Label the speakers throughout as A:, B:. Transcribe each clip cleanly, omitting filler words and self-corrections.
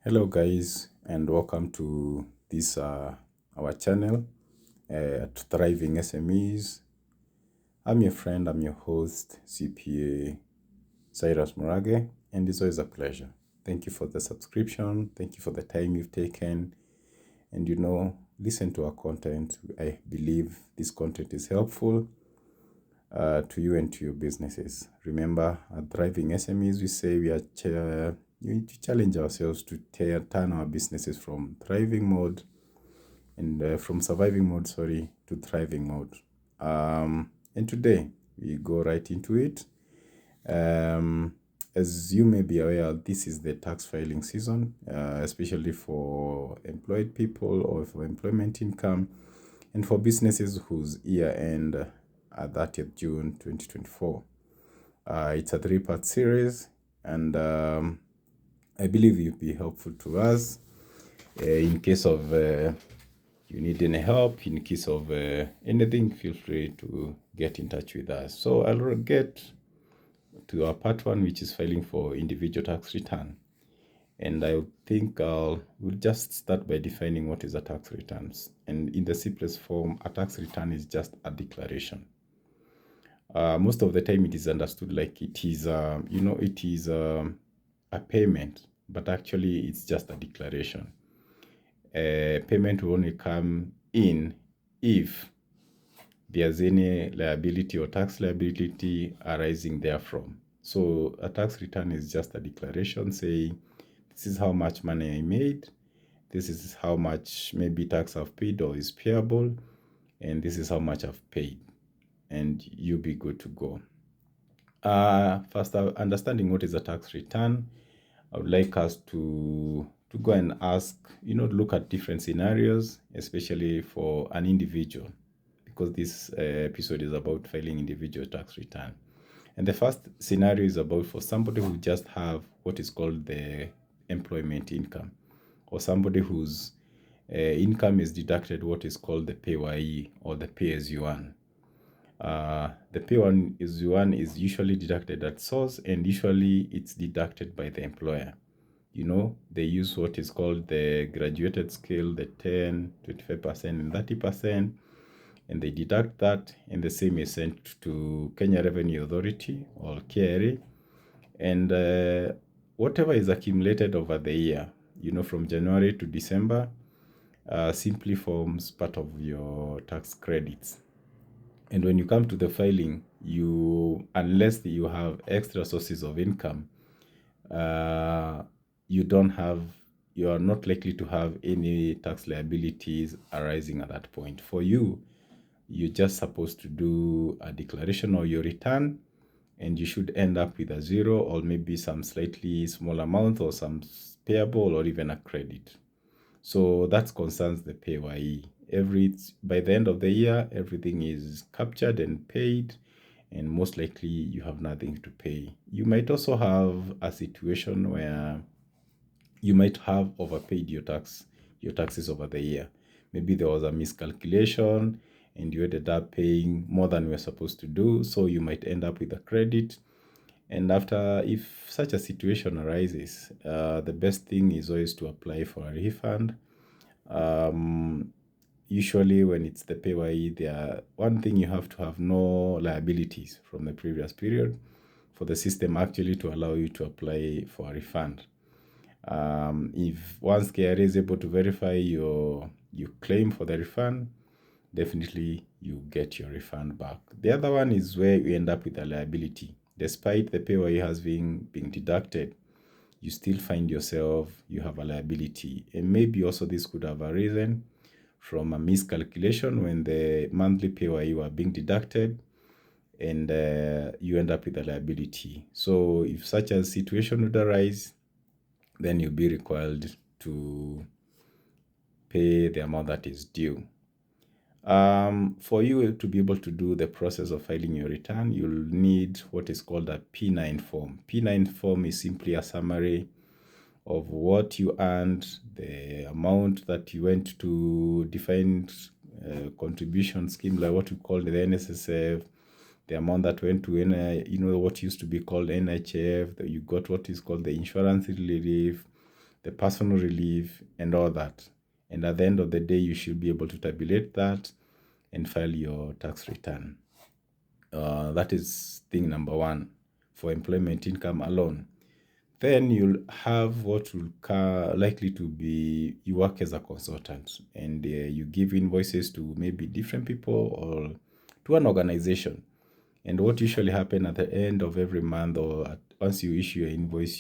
A: Hello guys, and welcome to this our channel to Thriving SMEs. I'm your friend, I'm your host, CPA Cyrus Murage, and it's always a pleasure. Thank you for the subscription, thank you for the time you've taken, and listen to our content. I believe this content is helpful to you and to your businesses. Remember, at Thriving SMEs, we say we need to challenge ourselves to turn our businesses from thriving mode and from surviving mode, to thriving mode. And today we go right into it. As you may be aware, this is the tax filing season, especially for employed people or for employment income, and for businesses whose year end 30th June 2024. It's a 3-part series, and I believe it'll be helpful to us in case of you need any help. In case of anything, feel free to get in touch with us. So I'll get to our part 1, which is filing for individual tax return. And I think we'll just start by defining what is a tax return. And in the simplest form, a tax return is just a declaration. Most of the time it is understood like it is, it is a payment, but actually it's just a declaration. Payment will only come in if there's any liability or tax liability arising therefrom. So a tax return is just a declaration saying, this is how much money I made, this is how much maybe tax I've paid or is payable, and this is how much I've paid, and you'll be good to go. First, understanding what is a tax return, I would like us to go and look at different scenarios, especially for an individual, because this episode is about filing individual tax return. And the first scenario is about for somebody who just have what is called the employment income, or somebody whose income is deducted what is called the PAYE or the pay as you earn. The pay as you earn is usually deducted at source, and usually it's deducted by the employer. They use what is called the graduated scale, the 10, 25%, and 30%, and they deduct that, and the same is sent to Kenya Revenue Authority or KRA, and whatever is accumulated over the year, from January to December, simply forms part of your tax credits. And when you come to the filing, unless you have extra sources of income, you are not likely to have any tax liabilities arising at that point. For you're just supposed to do a declaration or your return, and you should end up with a zero or maybe some slightly small amount or some payable or even a credit. So that concerns the PAYE. By the end of the year, everything is captured and paid, and most likely you have nothing to pay. You might also have a situation where you might have overpaid your taxes over the year. Maybe there was a miscalculation and you ended up paying more than you were supposed to do, so you might end up with a credit. And if such a situation arises, the best thing is always to apply for a refund. Usually when it's the PAYE, one thing you have to have no liabilities from the previous period for the system actually to allow you to apply for a refund. If once KRA is able to verify your claim for the refund, definitely you get your refund back. The other one is where you end up with a liability. Despite the PAYE has been deducted, you still find yourself, you have a liability. And maybe also this could have arisen from a miscalculation when the monthly PAYE were being deducted, and you end up with a liability. So if such a situation would arise, then you'll be required to pay the amount that is due. For you to be able to do the process of filing your return, you'll need what is called a P9 form. P9 form is simply a summary of what you earned, the amount that you went to defined contribution scheme, like what we call the NSSF, the amount that went to what used to be called NHF, that you got what is called the insurance relief, the personal relief, and all that. And at the end of the day, you should be able to tabulate that and file your tax return. That is thing number one for employment income alone. Then you'll have what will likely to be you work as a consultant, and you give invoices to maybe different people or to an organization. And what usually happen at the end of every month, or once you issue your invoice,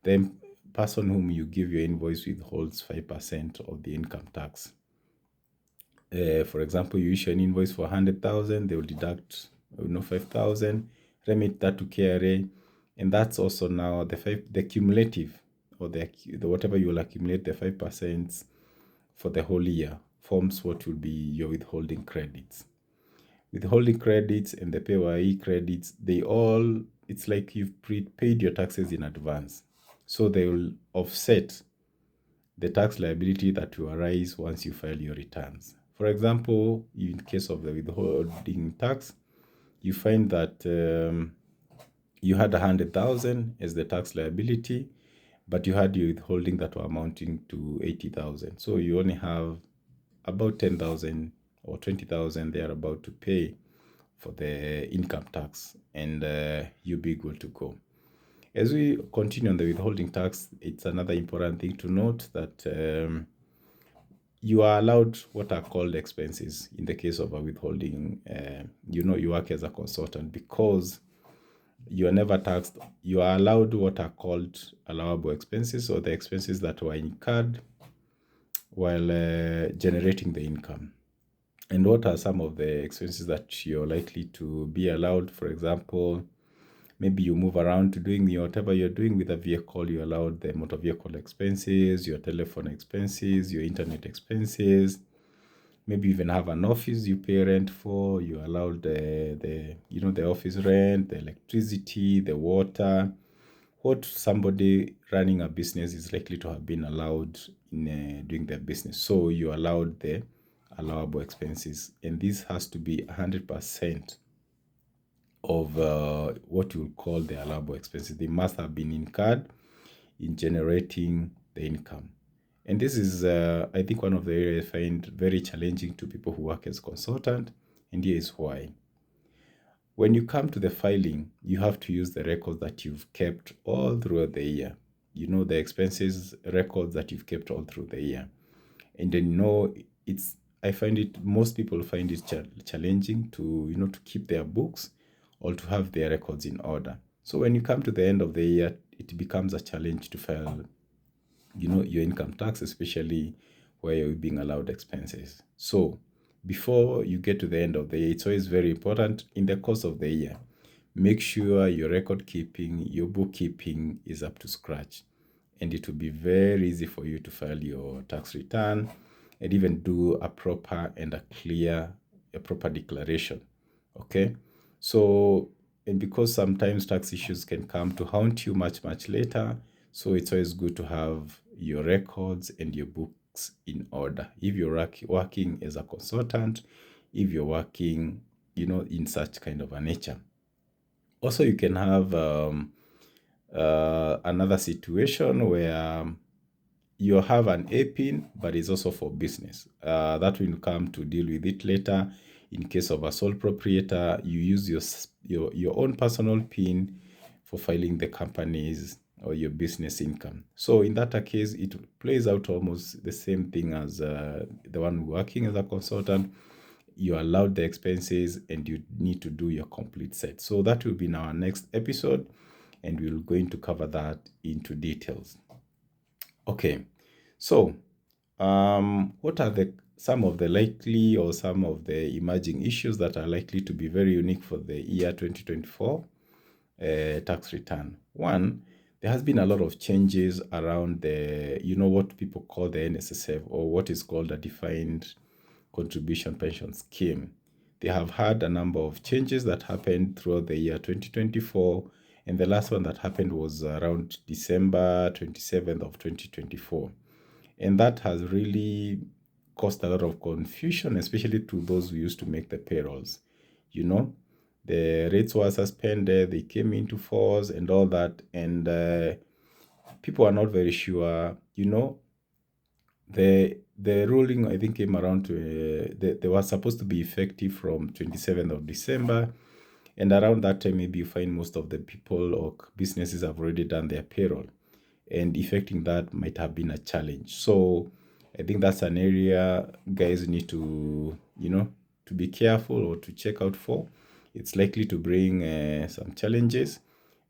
A: the person whom you give your invoice withholds 5% of the income tax. For example, you issue an invoice for 100,000, they will deduct 5,000, remit that to KRA, and that's also now the cumulative, or the whatever you will accumulate, the 5% for the whole year forms what will be your withholding credits. Withholding credits and the PAYE credits, it's like you've prepaid your taxes in advance. So they will offset the tax liability that will arise once you file your returns. For example, in case of the withholding tax, you find that you had 100,000 as the tax liability, but you had your withholding that were amounting to 80,000. So you only have about 10,000 or 20,000 they are about to pay for the income tax, and you'll be good to go. As we continue on the withholding tax, it's another important thing to note that you are allowed what are called expenses in the case of a withholding. You work as a consultant, because you are never taxed. You are allowed what are called allowable expenses, or the expenses that were incurred while generating the income. And what are some of the expenses that you're likely to be allowed? For example, maybe you move around to doing whatever you're doing with a vehicle, you're allowed the motor vehicle expenses, your telephone expenses, your internet expenses. Maybe you even have an office you pay rent for. You're allowed the office rent, the electricity, the water. What somebody running a business is likely to have been allowed in doing their business. So you're allowed the allowable expenses, and this has to be 100% of what you call the allowable expenses. They must have been incurred in generating the income. And this is, I think, one of the areas I find very challenging to people who work as consultant, and here is why. When you come to the filing, you have to use the records that you've kept all throughout the year. The expenses records that you've kept all through the year. And then, most people find it challenging to keep their books or to have their records in order. So when you come to the end of the year, it becomes a challenge to file, your income tax, especially where you're being allowed expenses. So before you get to the end of the year, it's always very important in the course of the year, make sure your record keeping, your bookkeeping is up to scratch. And it will be very easy for you to file your tax return and even do a proper declaration. Okay? So, and because sometimes tax issues can come to haunt you much, much later, so it's always good to have your records and your books in order. If you're working as a consultant, if you're working, in such kind of a nature. Also, you can have another situation where you have an APIN, but it's also for business. That will come to deal with it later. In case of a sole proprietor, you use your own personal PIN for filing the company's or your business income. So in that case, it plays out almost the same thing as the one working as a consultant. You're allowed the expenses and you need to do your complete set. So that will be in our next episode, and we're going to cover that into details. Okay, so what are some of the likely or some of the emerging issues that are likely to be very unique for the year 2024 tax return? One, there has been a lot of changes around what people call the NSSF, or what is called a defined contribution pension scheme. They have had a number of changes that happened throughout the year 2024, and the last one that happened was around December 27th of 2024. And that has really caused a lot of confusion, especially to those who used to make the payrolls. The rates were suspended, they came into force and all that. And people are not very sure, the ruling, I think, came around to they were supposed to be effective from 27th of December, and around that time maybe you find most of the people or businesses have already done their payroll, and effecting that might have been a challenge. So I think that's an area guys need to, to be careful or to check out for. It's likely to bring some challenges,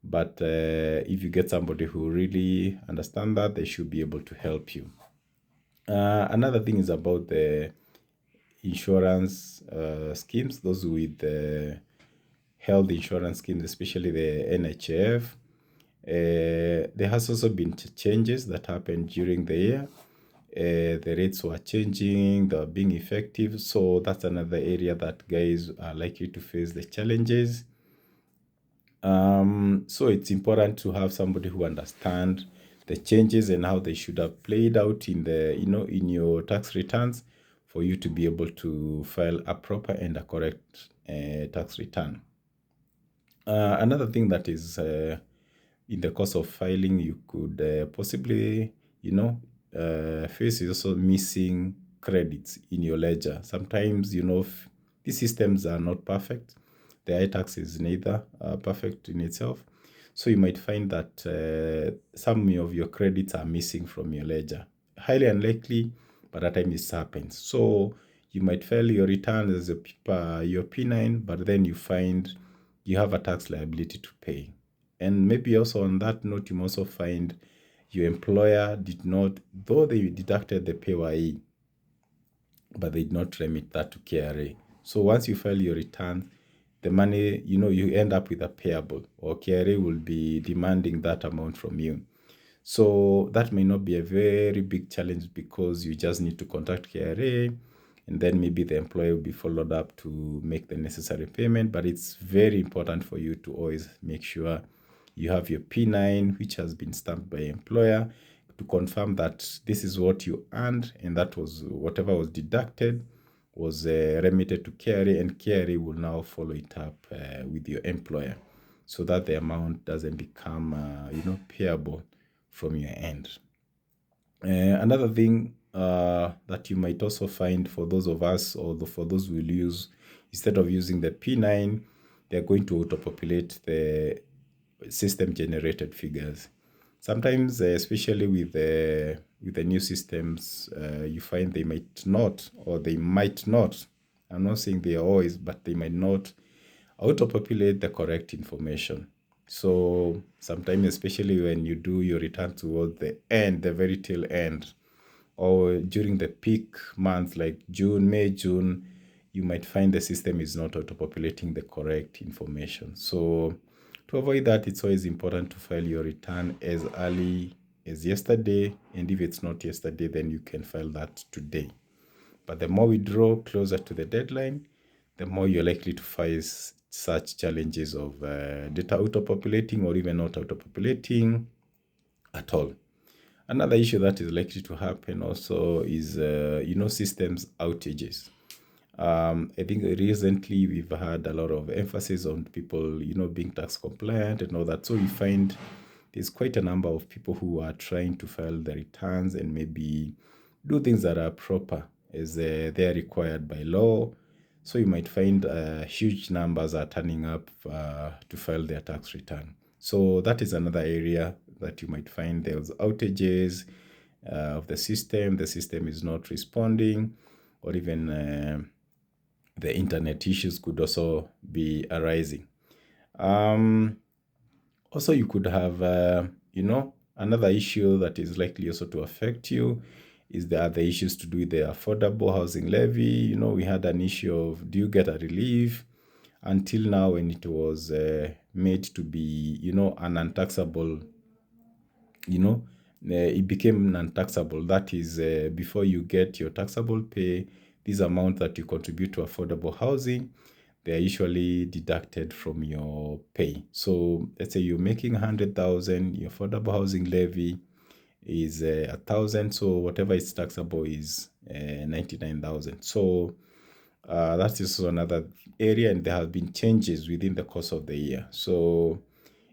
A: but if you get somebody who really understand that, they should be able to help you. Another thing is about the insurance schemes, those with the health insurance schemes, especially the NHF. There has also been changes that happened during the year. The rates were changing, they were being effective. So that's another area that guys are likely to face the challenges. So it's important to have somebody who understands the changes and how they should have played out in the, in your tax returns for you to be able to file a proper and a correct tax return. Another thing that is in the course of filing, you could possibly, face is also missing credits in your ledger. Sometimes, these systems are not perfect. The iTax is neither perfect in itself. So you might find that some of your credits are missing from your ledger. Highly unlikely, but at times it happens. So you might file your return as your P9, but then you find you have a tax liability to pay. And maybe also on that note, you also find your employer did not, though they deducted the PAYE, but they did not remit that to KRA. So once you file your return, the money, you end up with a payable, or KRA will be demanding that amount from you. So that may not be a very big challenge because you just need to contact KRA, and then maybe the employer will be followed up to make the necessary payment. But it's very important for you to always make sure you have your P9, which has been stamped by employer, to confirm that this is what you earned, and that was whatever was deducted was remitted to KRA, and KRA will now follow it up with your employer so that the amount doesn't become, payable from your end. Another thing that you might also find for those of us, or for those who will use, instead of using the P9, they're going to auto-populate the system generated figures. Sometimes, especially with the new systems, you find they might not, or they might not. I'm not saying they are always, but they might not auto-populate the correct information. So sometimes, especially when you do your return towards the end, the very tail end, or during the peak months like June, May, June, you might find the system is not auto-populating the correct information. So to avoid that, it's always important to file your return as early as yesterday. And if it's not yesterday, then you can file that today. But the more we draw closer to the deadline, the more you're likely to face such challenges of data auto-populating or even not auto-populating at all. Another issue that is likely to happen also is, systems outages. I think recently we've had a lot of emphasis on people, being tax compliant and all that. So you find there's quite a number of people who are trying to file the returns and maybe do things that are proper as they are required by law. So you might find huge numbers are turning up to file their tax return. So that is another area that you might find there's outages of the system. The system is not responding, or even the internet issues could also be arising. Also, you could have, another issue that is likely also to affect you is the other issues to do with the affordable housing levy. We had an issue of, do you get a relief? Until now, when it was made to be, an untaxable, it became non-taxable. That is, before you get your taxable pay, this amount that you contribute to affordable housing, they are usually deducted from your pay. So let's say you're making 100,000, your affordable housing levy is 1,000. So whatever is taxable is 99,000. So that is another area, and there have been changes within the course of the year. So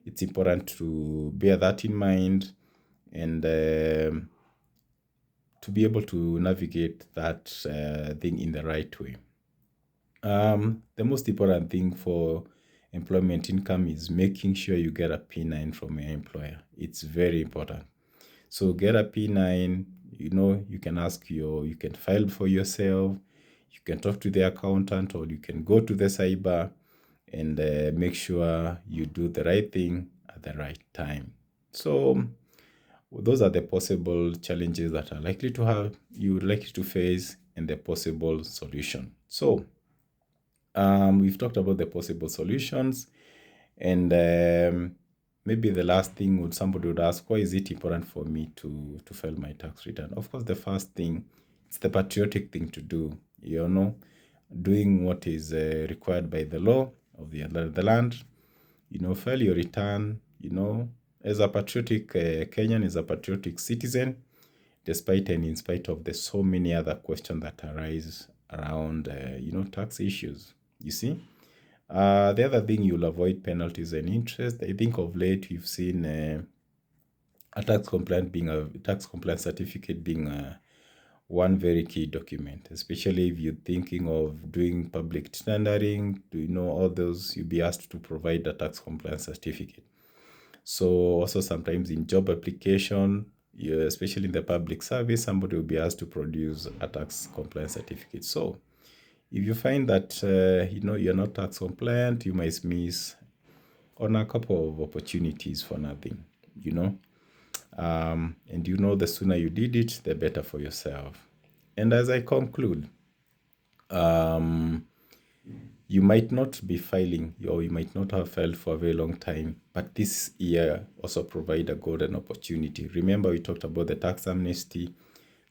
A: it's important to bear that in mind. and to be able to navigate that thing in the right way. The most important thing for employment income is making sure you get a P9 from your employer. It's very important. So get a P9, you can you can file for yourself, you can talk to the accountant, or you can go to the cyber and make sure you do the right thing at the right time. So those are the possible challenges that are you're likely to face, and the possible solution. So we've talked about the possible solutions, and maybe the last thing somebody would ask, why is it important for me to file my tax return? Of course, the first thing, it's the patriotic thing to do, doing what is required by the law of the land. File your return, as a patriotic Kenyan, as a patriotic citizen, despite and in spite of the so many other questions that arise around, tax issues. You see, the other thing, you'll avoid penalties and interest. I think of late we've seen a tax compliance certificate being one very key document, especially if you're thinking of doing public tendering. All those, you'll be asked to provide a tax compliance certificate. So also sometimes in job application, especially in the public service, somebody will be asked to produce a tax compliance certificate. So if you find that you're not tax compliant, you might miss on a couple of opportunities for nothing. And the sooner you did it, the better for yourself. And as I conclude, you might not be filing, or you might not have filed for a very long time, but this year also provide a golden opportunity. Remember, we talked about the tax amnesty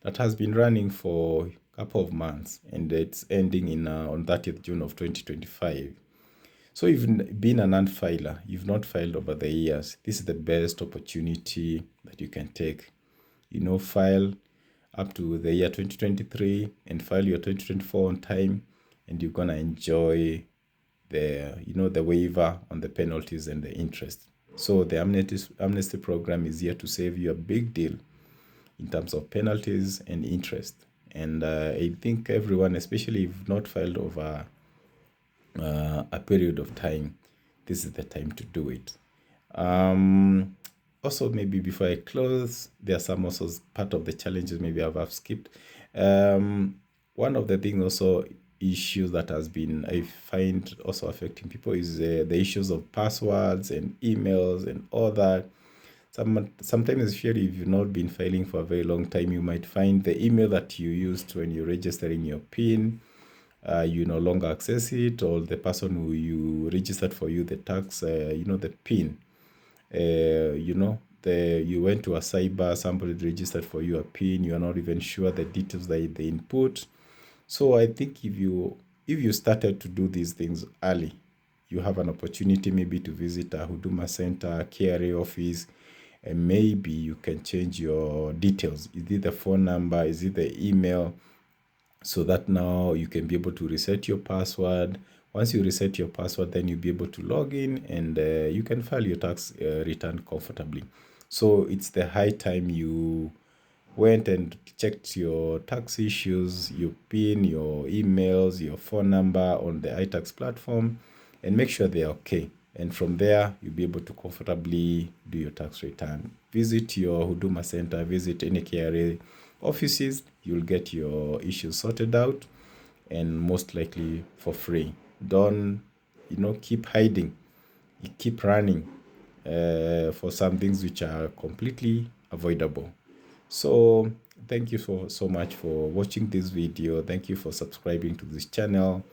A: that has been running for a couple of months, and it's ending on 30th June of 2025. So if you've been a non-filer, you've not filed over the years, this is the best opportunity that you can take. File up to the year 2023 and file your 2024 on time, and you're gonna enjoy the waiver on the penalties and the interest. So the amnesty program is here to save you a big deal in terms of penalties and interest. And I think everyone, especially if you've not filed over a period of time, this is the time to do it. Also, maybe before I close, there are some also part of the challenges maybe I've skipped. One of the things also, issues that I find also affecting people is the issues of passwords and emails and all that. Sometimes, especially if you've not been filing for a very long time, you might find the email that you used when you're registering your PIN, you no longer access it, or the person who you registered for you the tax, the PIN, you went to a cyber, somebody registered for you a PIN, you are not even sure the details that they input. So I think if you started to do these things early, you have an opportunity maybe to visit a Huduma Center, KRA office, and maybe you can change your details. Is it the phone number? Is it the email? So that now you can be able to reset your password. Once you reset your password, then you'll be able to log in, and you can file your tax return comfortably. So it's the high time you went and checked your tax issues, your PIN, your emails, your phone number on the iTax platform, and make sure they're okay. And from there, you'll be able to comfortably do your tax return. Visit your Huduma Center, visit any KRA offices, you'll get your issues sorted out, and most likely for free. Don't, keep hiding. You keep running for some things which are completely avoidable. So thank you so much for watching this video. Thank you for subscribing to this channel.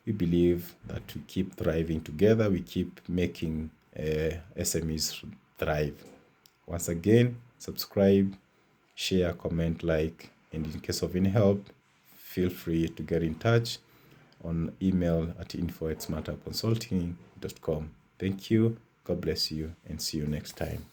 A: We believe that we keep thriving together. We keep making SMEs thrive. Once again, subscribe, share, comment, like, and in case of any help, feel free to get in touch on email at info@smarterconsulting.com. Thank you. God bless you, and see you next time.